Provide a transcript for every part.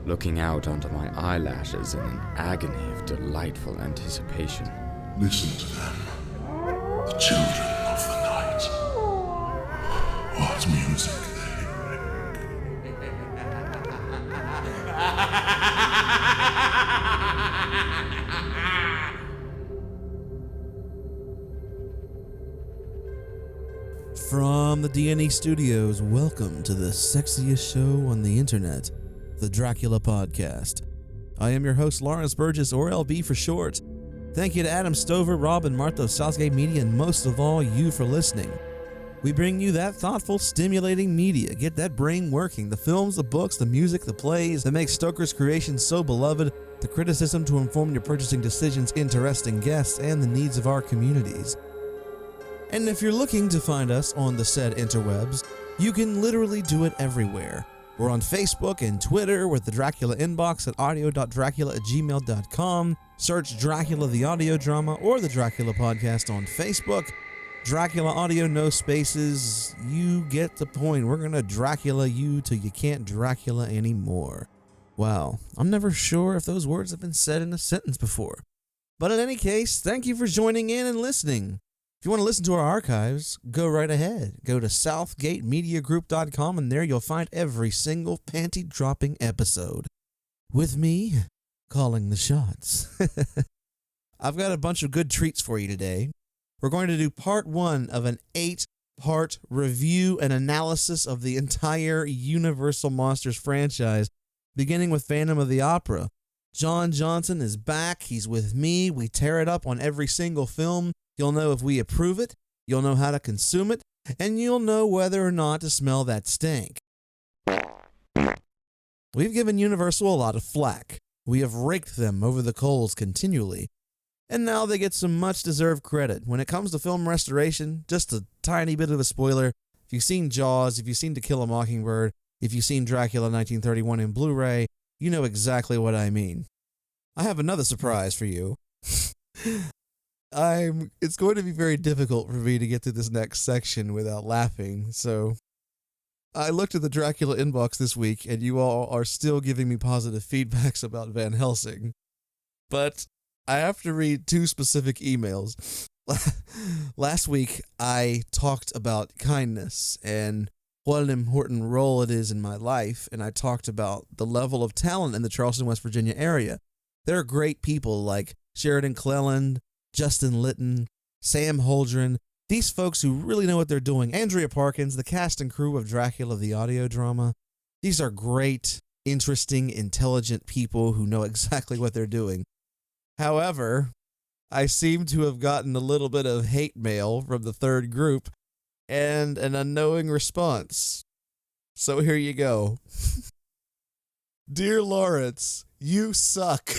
looking out onto my eyelashes in an agony of delightful anticipation. Listen to them, the children of the night. What music they make. From the D&E Studios, welcome to the sexiest show on the internet, the Dracula Podcast. I am your host, Lawrence Burgess, or LB for short. Thank you to Adam Stover, Rob, and Martha of Southgate Media, and most of all, you for listening. We bring you that thoughtful, stimulating media. Get that brain working. The films, the books, the music, the plays that make Stoker's creations so beloved, the criticism to inform your purchasing decisions, interesting guests, and the needs of our communities. And if you're looking to find us on the said interwebs, you can literally do it everywhere. We're on Facebook and Twitter with the Dracula Inbox at audio.dracula@gmail.com. Search Dracula the Audio Drama or the Dracula Podcast on Facebook. Dracula Audio, no spaces. You get the point. We're gonna Dracula you till you can't Dracula anymore. Wow, I'm never sure if those words have been said in a sentence before. But in any case, thank you for joining in and listening. If you want to listen to our archives, go right ahead. Go to southgatemediagroup.com and there you'll find every single panty-dropping episode. With me, calling the shots. I've got a bunch of good treats for you today. We're going to do part 1 of an 8-part review and analysis of the entire Universal Monsters franchise, beginning with Phantom of the Opera. John Johnson is back. He's with me. We tear it up on every single film. You'll know if we approve it, you'll know how to consume it, and you'll know whether or not to smell that stink. We've given Universal a lot of flack. We have raked them over the coals continually. And now they get some much-deserved credit. When it comes to film restoration, just a tiny bit of a spoiler. If you've seen Jaws, if you've seen To Kill a Mockingbird, if you've seen Dracula 1931 in Blu-ray, you know exactly what I mean. I have another surprise for you. It's going to be very difficult for me to get through this next section without laughing, so I looked at the Dracula inbox this week, and you all are still giving me positive feedbacks about Van Helsing. But I have to read 2 specific emails. Last week, I talked about kindness and what an important role it is in my life, and I talked about the level of talent in the Charleston, West Virginia area. There are great people like Sheridan Cleland, Justin Litton, Sam Holdren, these folks who really know what they're doing. Andrea Parkins, the cast and crew of Dracula the Audio Drama. These are great, interesting, intelligent people who know exactly what they're doing. However, I seem to have gotten a little bit of hate mail from the third group and an unknowing response. So here you go. Dear Lawrence, you suck.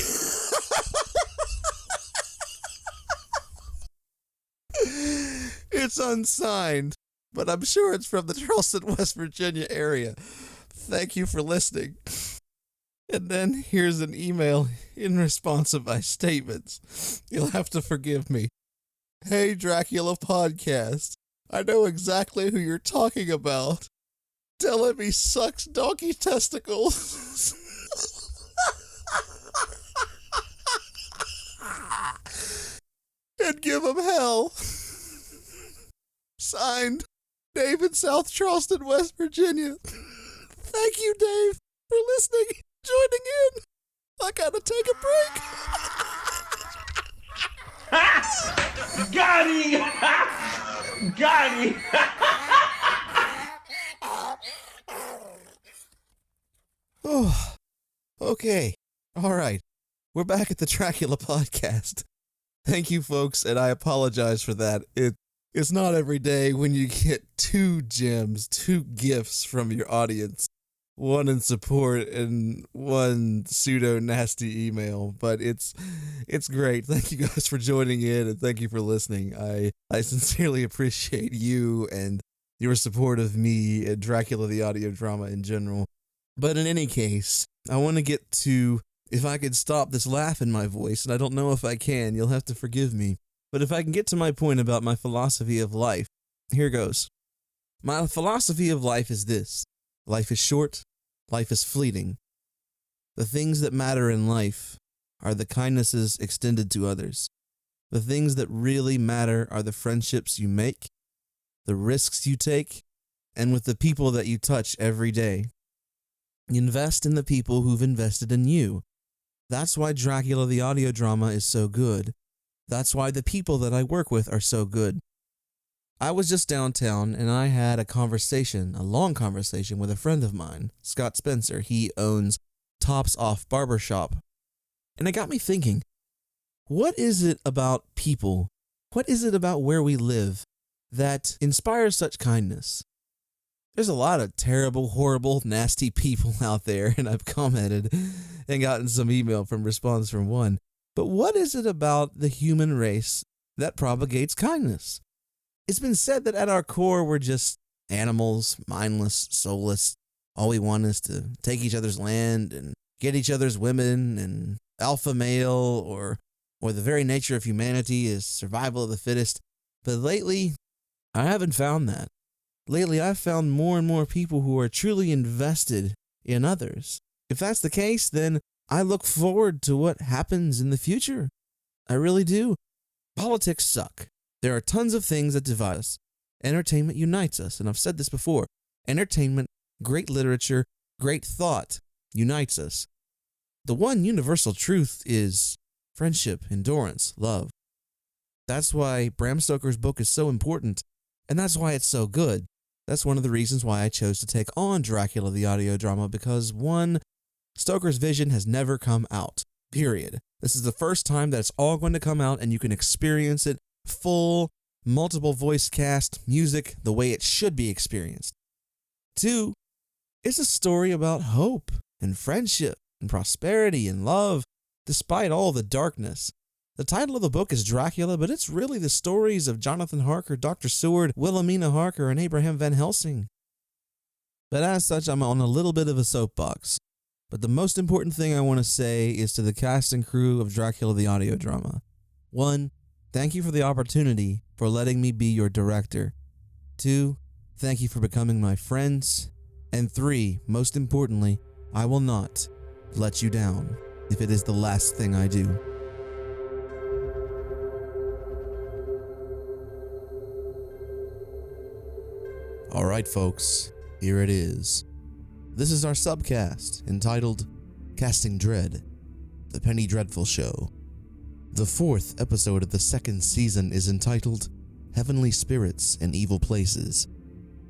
It's unsigned, but I'm sure it's from the Charleston, West Virginia area. Thank you for listening. And then here's an email in response to my statements. You'll have to forgive me. Hey, Dracula Podcast. I know exactly who you're talking about. Tell him he sucks donkey testicles. And give him hell. Signed, Dave in South Charleston, West Virginia. Thank you, Dave, for listening, joining in. I gotta take a break. Got him! Got him! Oh, okay. All right. We're back at the Dracula Podcast. Thank you, folks, and I apologize for that. It's not every day when you get 2 gems, 2 gifts from your audience. One in support and one pseudo-nasty email, but it's great. Thank you guys for joining in, and thank you for listening. I sincerely appreciate you and your support of me and Dracula the Audio Drama in general. But in any case, I want to get to, if I could stop this laugh in my voice, and I don't know if I can, you'll have to forgive me. But if I can get to my point about my philosophy of life, here goes. My philosophy of life is this. Life is short. Life is fleeting. The things that matter in life are the kindnesses extended to others. The things that really matter are the friendships you make, the risks you take, and with the people that you touch every day. Invest in the people who've invested in you. That's why Dracula the audio drama is so good. That's why the people that I work with are so good. I was just downtown and I had a long conversation with a friend of mine, Scott Spencer. He owns Tops Off Barbershop. And it got me thinking, what is it about people? What is it about where we live that inspires such kindness? There's a lot of terrible, horrible, nasty people out there, and I've commented and gotten some email response from one. But what is it about the human race that propagates kindness? It's been said that at our core, we're just animals, mindless, soulless. All we want is to take each other's land and get each other's women, and alpha male, or the very nature of humanity is survival of the fittest. But lately, I haven't found that. Lately, I've found more and more people who are truly invested in others. If that's the case, then I look forward to what happens in the future. I really do. Politics suck. There are tons of things that divide us. Entertainment unites us, and I've said this before. Entertainment, great literature, great thought unites us. The one universal truth is friendship, endurance, love. That's why Bram Stoker's book is so important, and that's why it's so good. That's one of the reasons why I chose to take on Dracula the audio drama, because one, Stoker's vision has never come out, period. This is the first time that it's all going to come out and you can experience it full, multiple voice cast, music, the way it should be experienced. Two, it's a story about hope and friendship and prosperity and love, despite all the darkness. The title of the book is Dracula, but it's really the stories of Jonathan Harker, Dr. Seward, Wilhelmina Harker, and Abraham Van Helsing. But as such, I'm on a little bit of a soapbox. But the most important thing I want to say is to the cast and crew of Dracula the audio drama. 1, thank you for the opportunity for letting me be your director. 2, thank you for becoming my friends. And 3, most importantly, I will not let you down if it is the last thing I do. Alright folks, here it is. This is our subcast, entitled Casting Dread, The Penny Dreadful Show. The 4th episode of the 2nd season is entitled Heavenly Spirits and Evil Places.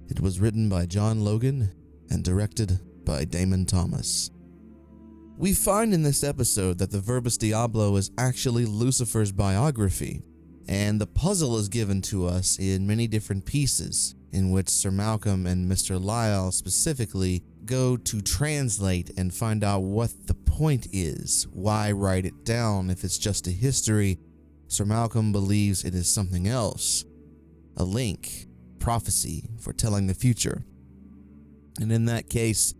It was written by John Logan and directed by Damon Thomas. We find in this episode that the Verbus Diablo is actually Lucifer's biography, and the puzzle is given to us in many different pieces, in which Sir Malcolm and Mr. Lyle specifically go to translate and find out what the point is. Why write it down if it's just a history? Sir Malcolm believes it is something else, a link, prophecy, foretelling the future. And in that case,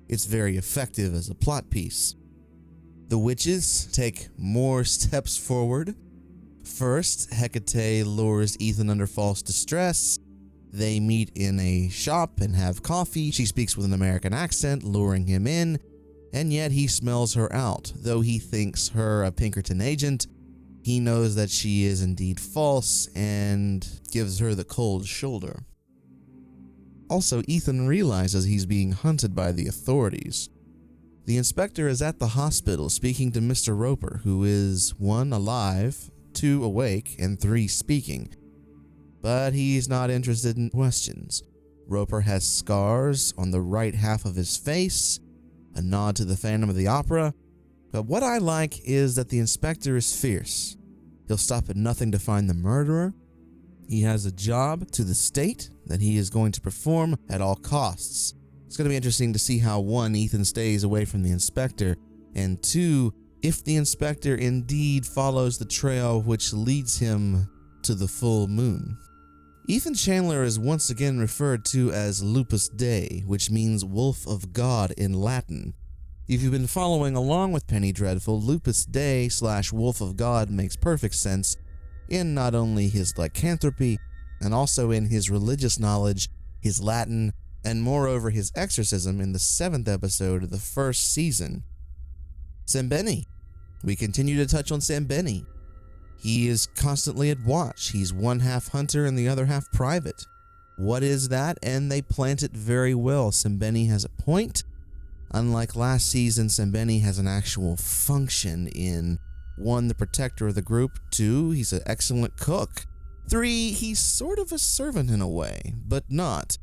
it's very effective as a plot piece. The witches take more steps forward. First, Hecate lures Ethan under false distress. They meet in a shop and have coffee. She speaks with an American accent, luring him in, and yet he smells her out. Though he thinks her a Pinkerton agent, he knows that she is indeed false and gives her the cold shoulder. Also, Ethan realizes he's being hunted by the authorities. The inspector is at the hospital speaking to Mr. Roper, who is 1, alive, 2, awake, and 3, speaking. But he's not interested in questions. Roper has scars on the right half of his face, a nod to the Phantom of the Opera. But what I like is that the inspector is fierce. He'll stop at nothing to find the murderer. He has a job to the state that he is going to perform at all costs. It's going to be interesting to see how 1, Ethan stays away from the inspector, and 2, if the inspector indeed follows the trail which leads him to the full moon. Ethan Chandler is once again referred to as Lupus Dei, which means Wolf of God in Latin. If you've been following along with Penny Dreadful, Lupus Dei / Wolf of God makes perfect sense in not only his lycanthropy, and also in his religious knowledge, his Latin, and moreover his exorcism in the 7th episode of the 1st season. Sembeni. We continue to touch on Sembeni. He is constantly at watch. He's one half hunter and the other half private. What is that? And they plant it very well. Sembeni has a point. Unlike last season, Sembeni has an actual function in 1, the protector of the group, 2, he's an excellent cook, 3, he's sort of a servant in a way, but not.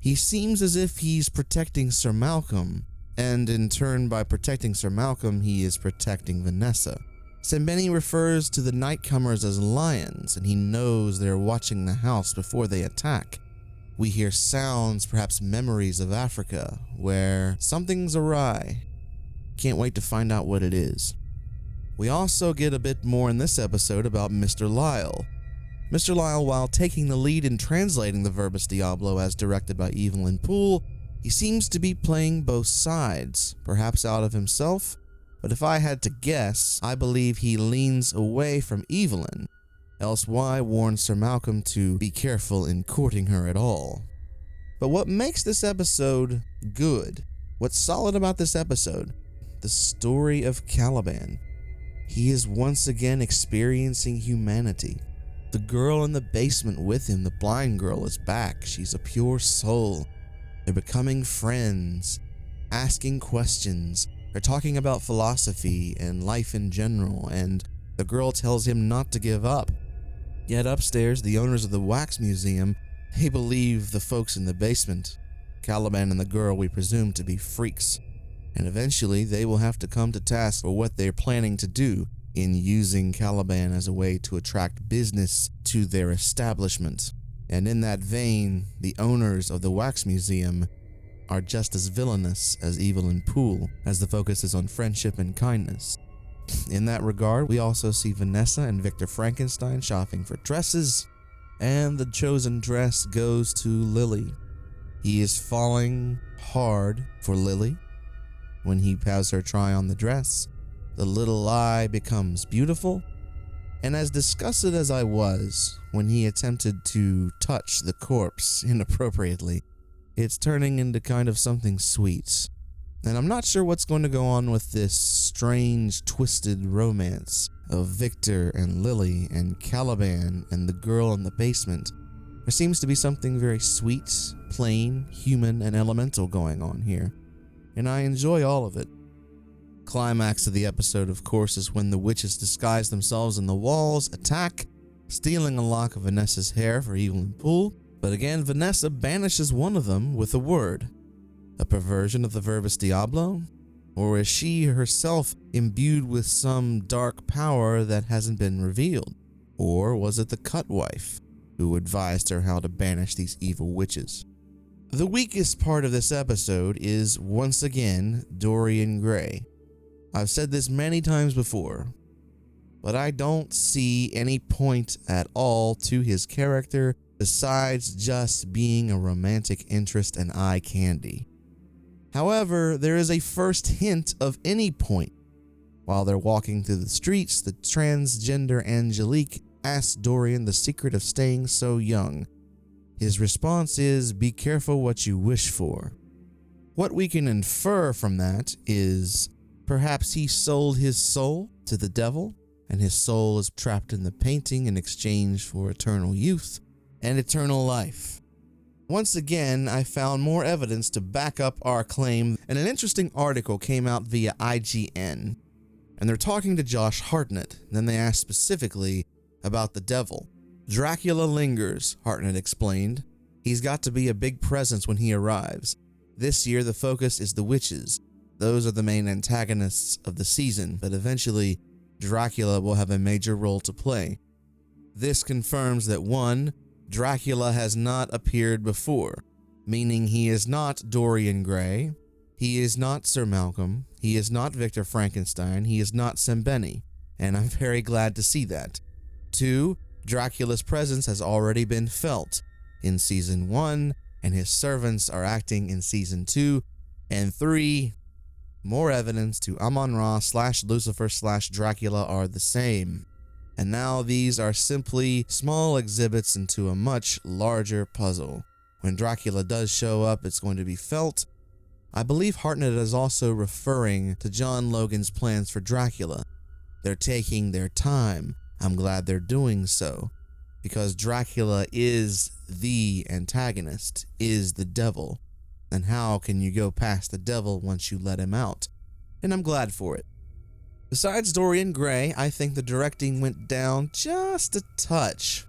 He seems as if he's protecting Sir Malcolm, and in turn by protecting Sir Malcolm, he is protecting Vanessa. Sembeni refers to the nightcomers as lions, and he knows they're watching the house before they attack. We hear sounds, perhaps memories of Africa, where something's awry. Can't wait to find out what it is. We also get a bit more in this episode about Mr. Lyle. Mr. Lyle, while taking the lead in translating the Verbus Diablo as directed by Evelyn Poole, he seems to be playing both sides, perhaps out of himself, but if I had to guess, I believe he leans away from Evelyn, else why warn Sir Malcolm to be careful in courting her at all. But what makes this episode good, what's solid about this episode, the story of Caliban. He is once again experiencing humanity. The girl in the basement with him, the blind girl, is back. She's a pure soul. They're becoming friends, asking questions. They're talking about philosophy and life in general, and the girl tells him not to give up. Yet upstairs, the owners of the wax museum, they believe the folks in the basement, Caliban and the girl, we presume to be freaks. And eventually they will have to come to task for what they're planning to do in using Caliban as a way to attract business to their establishment. And in that vein, the owners of the wax museum are just as villainous as Evelyn Poole, as the focus is on friendship and kindness. In that regard, we also see Vanessa and Victor Frankenstein shopping for dresses, and the chosen dress goes to Lily. He is falling hard for Lily. When he has her try on the dress, the little eye becomes beautiful, and as disgusted as I was when he attempted to touch the corpse inappropriately, it's turning into kind of something sweet. And I'm not sure what's going to go on with this strange, twisted romance of Victor and Lily and Caliban and the girl in the basement. There seems to be something very sweet, plain, human, and elemental going on here, and I enjoy all of it. Climax of the episode, of course, is when the witches disguise themselves in the walls, attack, stealing a lock of Vanessa's hair for Evelyn Poole, but again, Vanessa banishes one of them with a word. A perversion of the Verbus Diablo? Or is she herself imbued with some dark power that hasn't been revealed? Or was it the Cutwife who advised her how to banish these evil witches? The weakest part of this episode is, once again, Dorian Gray. I've said this many times before, but I don't see any point at all to his character besides just being a romantic interest and eye candy. However, there is a first hint of any point. While they're walking through the streets, the transgender Angelique asks Dorian the secret of staying so young. His response is, "Be careful what you wish for." What we can infer from that is perhaps he sold his soul to the devil, and his soul is trapped in the painting in exchange for eternal youth and eternal life. Once again, I found more evidence to back up our claim, and an interesting article came out via IGN, and they're talking to Josh Hartnett, and then they ask specifically about the devil. "Dracula lingers," Hartnett explained. "He's got to be a big presence when he arrives. This year the focus is the witches. Those are the main antagonists of the season, but eventually Dracula will have a major role to play. This confirms that 1. Dracula has not appeared before, meaning he is not Dorian Gray, he is not Sir Malcolm, he is not Victor Frankenstein, he is not Sembeni, and I'm very glad to see that. 2. Dracula's presence has already been felt in Season 1, and his servants are acting in Season 2, and 3. More evidence to Amon-Ra / Lucifer / Dracula are the same. And now these are simply small exhibits into a much larger puzzle. When Dracula does show up, it's going to be felt, I believe Hartnett is also referring to John Logan's plans for Dracula. They're taking their time. I'm glad they're doing so, because Dracula is the antagonist, is the devil. And how can you go past the devil once you let him out? And I'm glad for it. Besides Dorian Gray, I think the directing went down just a touch.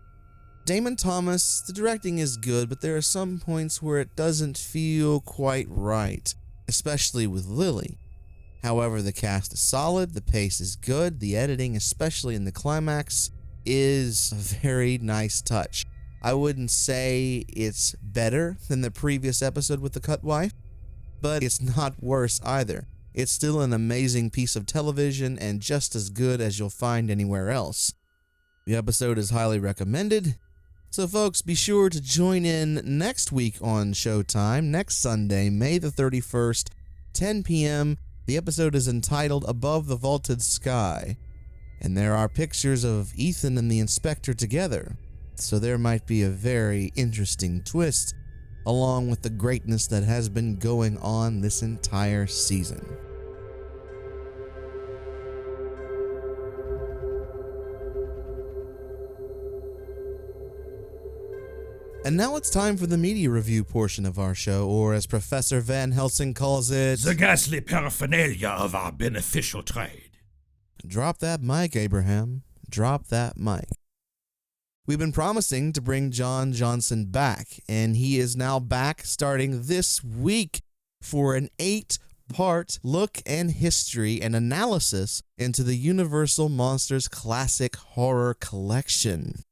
Damon Thomas, the directing is good, but there are some points where it doesn't feel quite right, especially with Lily. However, the cast is solid, the pace is good, the editing, especially in the climax, is a very nice touch. I wouldn't say it's better than the previous episode with the cut wife, but it's not worse either. It's still an amazing piece of television and just as good as you'll find anywhere else. The episode is highly recommended. So folks, be sure to join in next week on Showtime, next Sunday, May the 31st, 10 p.m. The episode is entitled Above the Vaulted Sky, and there are pictures of Ethan and the inspector together, so there might be a very interesting twist, along with the greatness that has been going on this entire season. And now it's time for the media review portion of our show, or as Professor Van Helsing calls it, the ghastly paraphernalia of our beneficial trade. Drop that mic, Abraham. Drop that mic. We've been promising to bring John Johnson back, and he is now back starting this week for an 8-part look and history and analysis into the Universal Monsters Classic Horror Collection.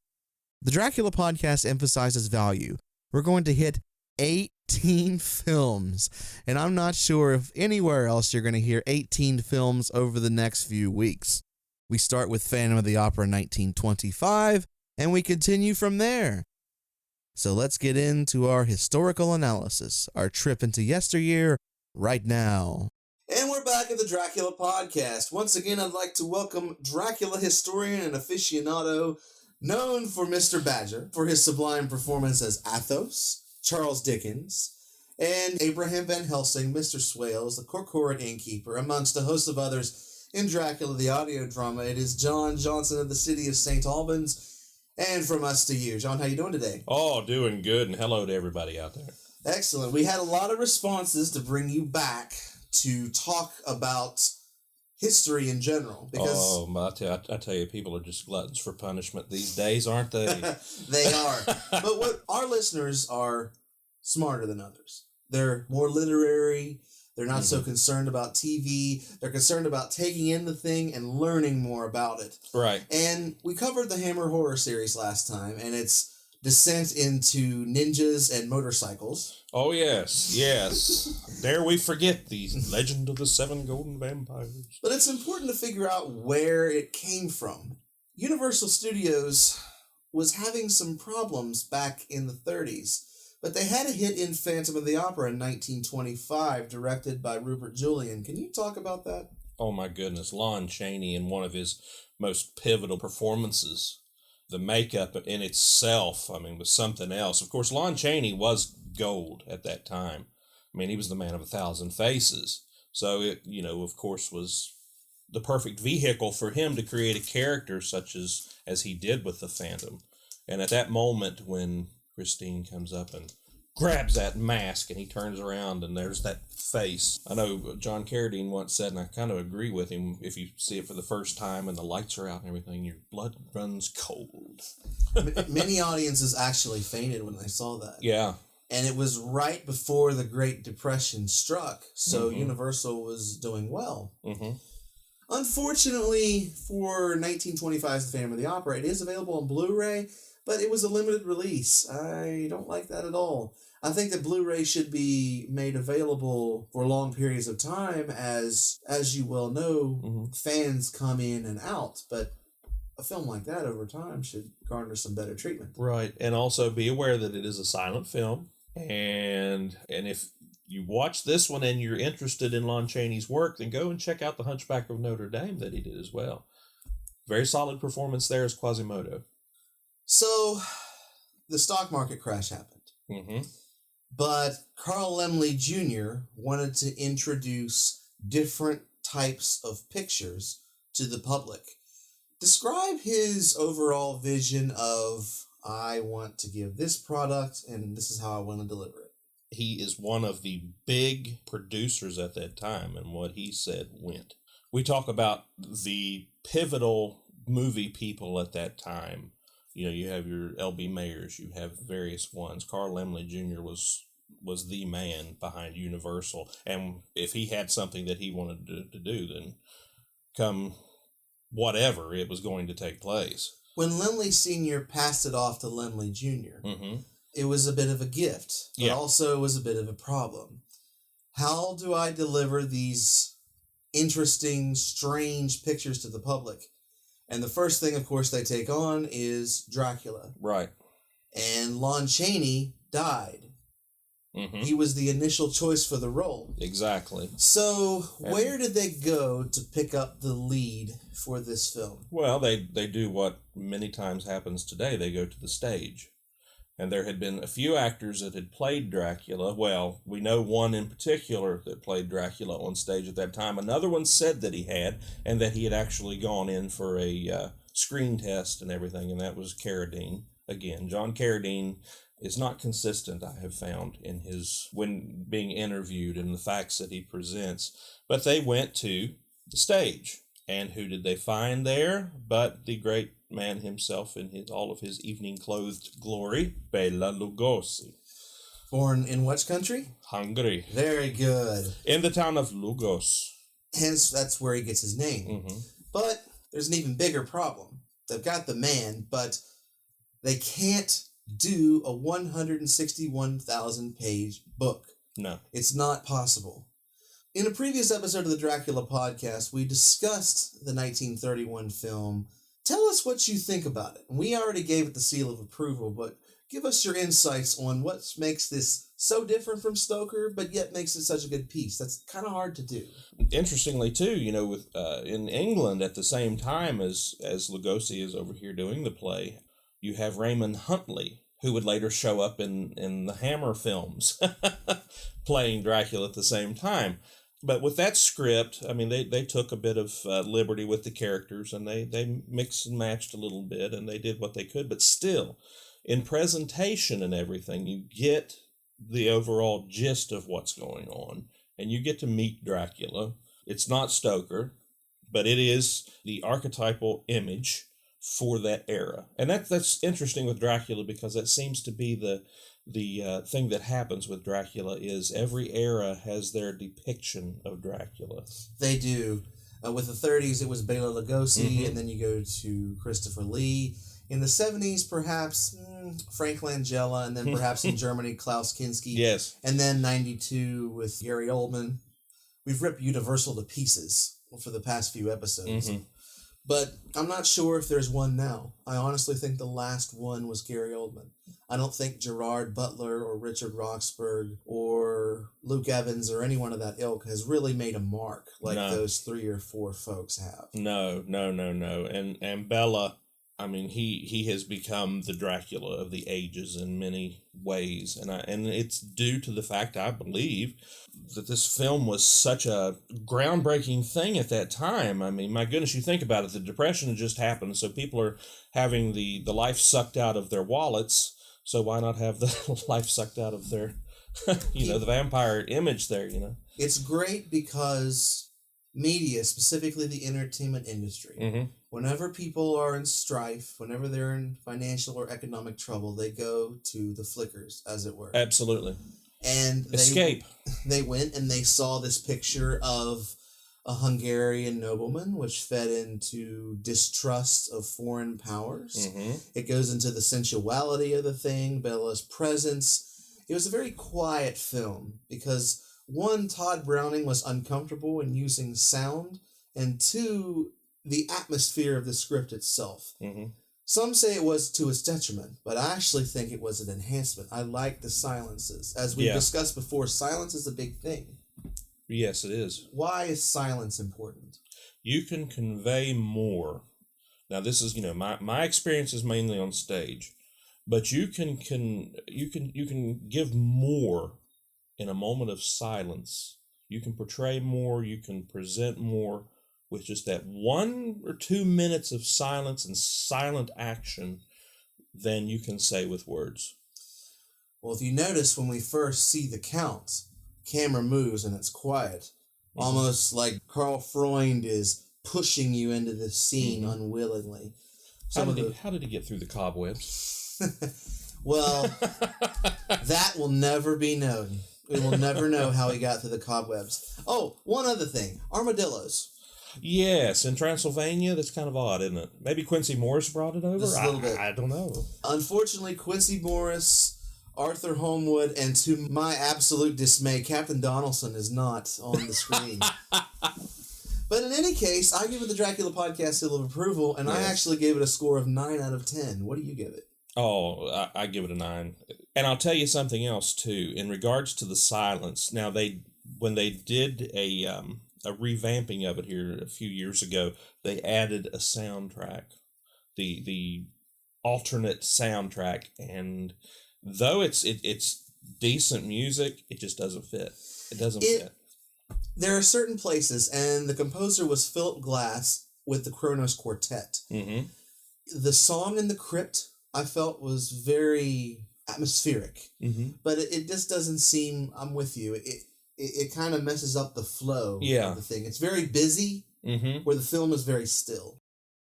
The Dracula podcast emphasizes value. We're going to hit 18 films, and I'm not sure if anywhere else you're going to hear 18 films over the next few weeks. We start with Phantom of the Opera 1925, and we continue from there. So let's get into our historical analysis, our trip into yesteryear right now. And we're back at the Dracula podcast. Once again, I'd like to welcome Dracula historian and aficionado known for Mr. Badger, for his sublime performance as Athos, Charles Dickens, and Abraham Van Helsing, Mr. Swales, the Corcoran innkeeper, amongst a host of others in Dracula, the audio drama. It is John Johnson of the city of St. Albans, and from us to you. John, how you doing today? Oh, doing good, and hello to everybody out there. Excellent. We had a lot of responses to bring you back to talk about history in general, because I tell you, people are just gluttons for punishment these days, aren't they? They are. But what our listeners are smarter than others. They're more literary. They're not so concerned about TV. They're concerned about taking in the thing and learning more about it. Right. And we covered the Hammer Horror series last time, and its descent into ninjas and motorcycles. Oh, yes. Dare we forget the legend of the 7 golden vampires. But it's important to figure out where it came from. Universal Studios was having some problems back in the 30s, but they had a hit in Phantom of the Opera in 1925, directed by Rupert Julian. Can you talk about that? Oh, my goodness. Lon Chaney, in one of his most pivotal performances. The makeup in itself, was something else. Of course, Lon Chaney was gold at that time. He was the man of 1,000 faces. So it, of course, was the perfect vehicle for him to create a character such as he did with the Phantom. And at that moment when Christine comes up and grabs that mask and he turns around and there's that face. I know John Carradine once said, and I kind of agree with him, if you see it for the first time and the lights are out and everything, your blood runs cold. Many audiences actually fainted when they saw that. Yeah. And it was right before the Great Depression struck, so Universal was doing well. Unfortunately, for 1925's The Phantom of the Opera, it is available on Blu-ray, but it was a limited release. I don't like that at all. I think that Blu-ray should be made available for long periods of time, as you well know, fans come in and out, but a film like that over time should garner some better treatment. Right, and also be aware that it is a silent film, and if you watch this one and you're interested in Lon Chaney's work, then go and check out The Hunchback of Notre Dame that he did as well. Very solid performance there as Quasimodo. So, the stock market crash happened. But Carl Laemmle Jr. wanted to introduce different types of pictures to the public. Describe his overall vision of, I want to give this product and this is how I want to deliver it. He is one of the big producers at that time, and what he said went. We talk about the pivotal movie people at that time. You have your L.B. Mayers, you have various ones. Carl Laemmle Jr. was the man behind Universal, and if he had something that he wanted to do, then come whatever, it was going to take place. When Laemmle Sr. passed it off to Laemmle Jr., it was a bit of a gift, but also was a bit of a problem. How do I deliver these interesting, strange pictures to the public? And the first thing, of course, they take on is Dracula. Right. And Lon Chaney died. He was the initial choice for the role. Exactly. So, where did they go to pick up the lead for this film? Well, they do what many times happens today. They go to the stage. And there had been a few actors that had played Dracula. Well, we know one in particular that played Dracula on stage at that time. Another one said that he had, and that he had actually gone in for a screen test and everything, and that was Carradine. Again, John Carradine is not consistent, I have found, in his, when being interviewed and the facts that he presents. But they went to the stage. And who did they find there but the great man himself in all of his evening-clothed glory, Bela Lugosi. Born in which country? Hungary. Very good. In the town of Lugos. Hence, that's where he gets his name. But there's an even bigger problem. They've got the man, but they can't do a 161,000-page book. No. It's not possible. In a previous episode of the Dracula podcast, we discussed the 1931 film. Tell us what you think about it. We already gave it the seal of approval, but give us your insights on what makes this so different from Stoker, but yet makes it such a good piece. That's kind of hard to do. Interestingly, too, with in England at the same time as Lugosi is over here doing the play, you have Raymond Huntley, who would later show up in the Hammer films, playing Dracula at the same time. But with that script, I mean, they took a bit of liberty with the characters, and they mixed and matched a little bit, and they did what they could. But still, in presentation and everything, you get the overall gist of what's going on, and you get to meet Dracula. It's not Stoker, but it is the archetypal image for that era. And that's interesting with Dracula, because that seems to be the thing that happens with Dracula is every era has their depiction of Dracula. They do. With the 30s, it was Bela Lugosi, and then you go to Christopher Lee. In the 70s, perhaps Frank Langella, and then perhaps in Germany, Klaus Kinski. Yes. And then 92 with Gary Oldman. We've ripped Universal to pieces for the past few episodes. But I'm not sure if there's one now. I honestly think the last one was Gary Oldman. I don't think Gerard Butler or Richard Roxburgh or Luke Evans or anyone of that ilk has really made a mark like those 3 or 4 folks have. No. And Bela, I mean, he has become the Dracula of the ages in many ways. And it's due to the fact, I believe, that this film was such a groundbreaking thing at that time. I mean, my goodness, you think about it, the Depression had just happened, so people are having the life sucked out of their wallets, so why not have the life sucked out of their, the vampire image there, It's great because media, specifically the entertainment industry, whenever people are in strife, whenever they're in financial or economic trouble, they go to the flickers, as it were. Absolutely. And escape. They went and they saw this picture of a Hungarian nobleman, which fed into distrust of foreign powers. It goes into the sensuality of the thing, Bela's presence. It was a very quiet film because, one, Todd Browning was uncomfortable in using sound, and two, the atmosphere of the script itself. Some say it was to its detriment, but I actually think it was an enhancement. I like the silences. As we've discussed before, silence is a big thing. Yes, it is. Why is silence important? You can convey more. Now, this is, my experience is mainly on stage, But you can give more in a moment of silence. You can portray more, you can present more with just that 1 or 2 minutes of silence and silent action than you can say with words. Well, if you notice, when we first see the count, camera moves and it's quiet. Almost like Carl Freund is pushing you into the scene unwillingly. How did he get through the cobwebs? Well, that will never be known. We will never know how he got through the cobwebs. Oh, one other thing. Armadillos. Yes, in Transylvania, that's kind of odd, isn't it? Maybe Quincy Morris brought it over? Just a little bit. I don't know. Unfortunately, Quincy Morris, Arthur Homewood, and to my absolute dismay, Captain Donaldson is not on the screen. But in any case, I give it the Dracula Podcast seal of approval, and I actually gave it a score of 9 out of 10. What do you give it? Oh, I give it a 9. And I'll tell you something else, too. In regards to the silence, now, when they did a revamping of it here a few years ago, they added a soundtrack, the alternate soundtrack, and though it's decent music, it just doesn't fit. It doesn't fit. There are certain places, and the composer was Philip Glass with the Kronos Quartet. Mm-hmm. The song in the crypt, I felt, was very atmospheric, but it just doesn't seem. I'm with you. It kind of messes up the flow of the thing. It's very busy, where the film is very still.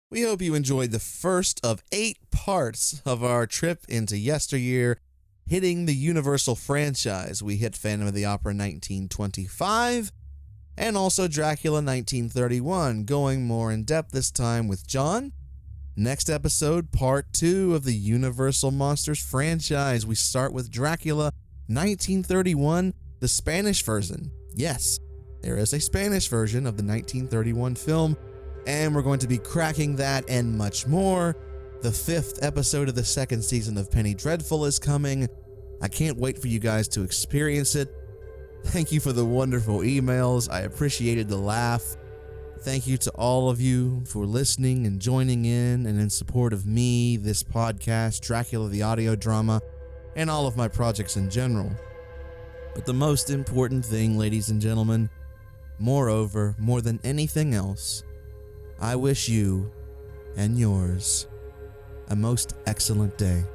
We hope you enjoyed the first of 8 parts of our trip into yesteryear, hitting the Universal franchise. We hit Phantom of the Opera 1925, and also Dracula 1931, going more in depth this time with John. Next episode, part 2 of the Universal Monsters franchise. We start with Dracula 1931, the Spanish version. Yes, there is a Spanish version of the 1931 film, and we're going to be cracking that and much more. The 5th episode of the 2nd season of Penny Dreadful is coming. I can't wait for you guys to experience it. Thank you for the wonderful emails. I appreciated the laugh. Thank you to all of you for listening and joining in and in support of me, this podcast, Dracula the audio drama, and all of my projects in general. But the most important thing, ladies and gentlemen, moreover, more than anything else, I wish you and yours a most excellent day.